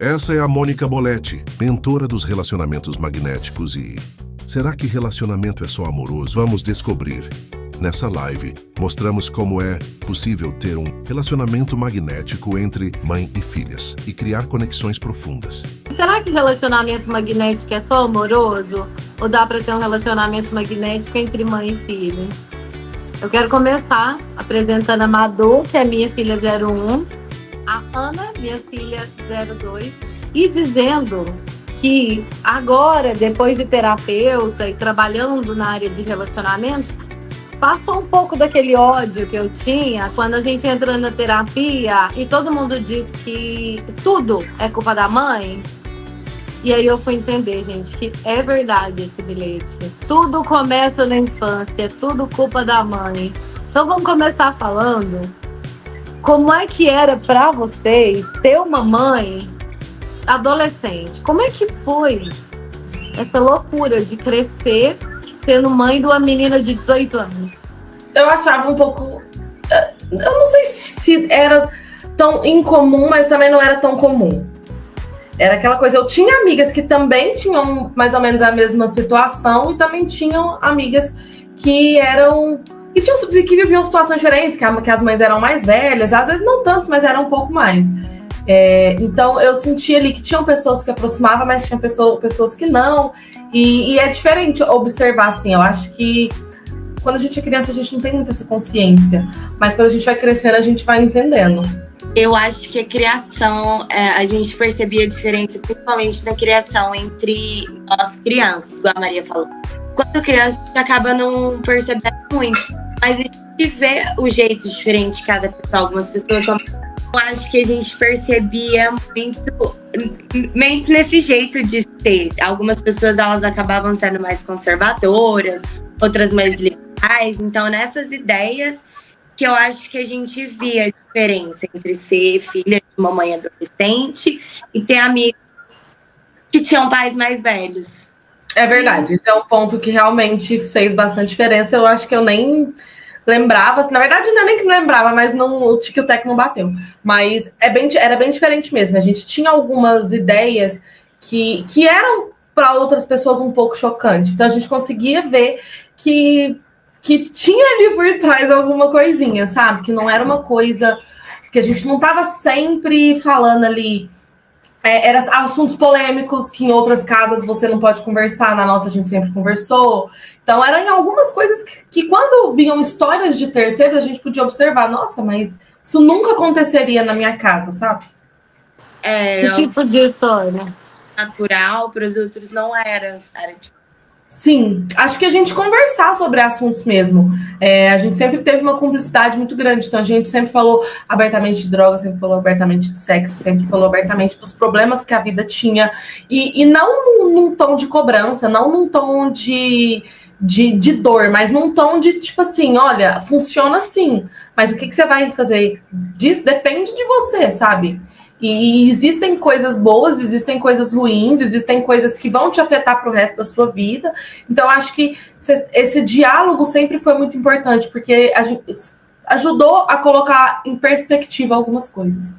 Essa é a Mônica Boletti, mentora dos relacionamentos magnéticos e... será que relacionamento é só amoroso? Vamos descobrir. Nessa live, mostramos como é possível ter um relacionamento magnético entre mãe e filhas e criar conexões profundas. Será que relacionamento magnético é só amoroso? Ou dá para ter um relacionamento magnético entre mãe e filho? Eu quero começar apresentando a Madu, que é minha filha 01, a Ana, minha filha 02, e dizendo que agora, depois de terapeuta e trabalhando na área de relacionamentos, passou um pouco daquele ódio que eu tinha quando a gente entra na terapia e todo mundo diz que tudo é culpa da mãe. E aí eu fui entender, gente, que é verdade esse bilhete. Tudo começa na infância, é tudo culpa da mãe. Então vamos começar falando como é que era para vocês ter uma mãe adolescente. Como é que foi essa loucura de crescer sendo mãe de uma menina de 18 anos? Eu achava um pouco... Eu não sei se era tão incomum, mas também não era tão comum. Era aquela coisa, eu tinha amigas que também tinham mais ou menos a mesma situação e também tinham amigas que eram... que viviam situações diferentes, que as mães eram mais velhas, às vezes não tanto, mas eram um pouco mais. Então eu sentia ali que tinham pessoas que aproximavam, mas tinham pessoas que não. E é diferente observar, assim, eu acho que quando a gente é criança a gente não tem muita essa consciência, mas quando a gente vai crescendo a gente vai entendendo. Eu acho que a criação, a gente percebia a diferença, principalmente na criação entre nós crianças, igual a Maria falou. Quando criança, a gente acaba não percebendo muito, mas a gente vê o jeito diferente de cada pessoa. Algumas pessoas são... Eu acho que a gente percebia muito nesse jeito de ser. Algumas pessoas, elas acabavam sendo mais conservadoras, outras mais liberais. Então, nessas ideias que eu acho que a gente via a diferença entre ser filha de uma mãe adolescente e ter amigos que tinham pais mais velhos. É verdade, esse é um ponto que realmente fez bastante diferença. Eu acho que eu nem lembrava, na verdade não é nem que não lembrava, mas o tic-tac não bateu. Mas era bem diferente mesmo. A gente tinha algumas ideias que eram para outras pessoas um pouco chocantes. Então a gente conseguia ver que tinha ali por trás alguma coisinha, sabe? Que não era uma coisa que a gente não estava sempre falando ali. Eram assuntos polêmicos que em outras casas você não pode conversar, na nossa a gente sempre conversou. Então eram algumas coisas que quando vinham histórias de terceiros a gente podia observar, nossa, mas isso nunca aconteceria na minha casa, sabe? Que tipo de história? Natural, para os outros não era. Era tipo... Sim, acho que a gente conversar sobre assuntos mesmo. A gente sempre teve uma cumplicidade muito grande, então a gente sempre falou abertamente de droga, sempre falou abertamente de sexo, sempre falou abertamente dos problemas que a vida tinha, e não num tom de cobrança, não num tom de dor, mas num tom de tipo assim, olha, funciona assim, mas o que você vai fazer disso depende de você, sabe? E existem coisas boas, existem coisas ruins, existem coisas que vão te afetar para o resto da sua vida. Então, acho que esse diálogo sempre foi muito importante, porque a gente ajudou a colocar em perspectiva algumas coisas.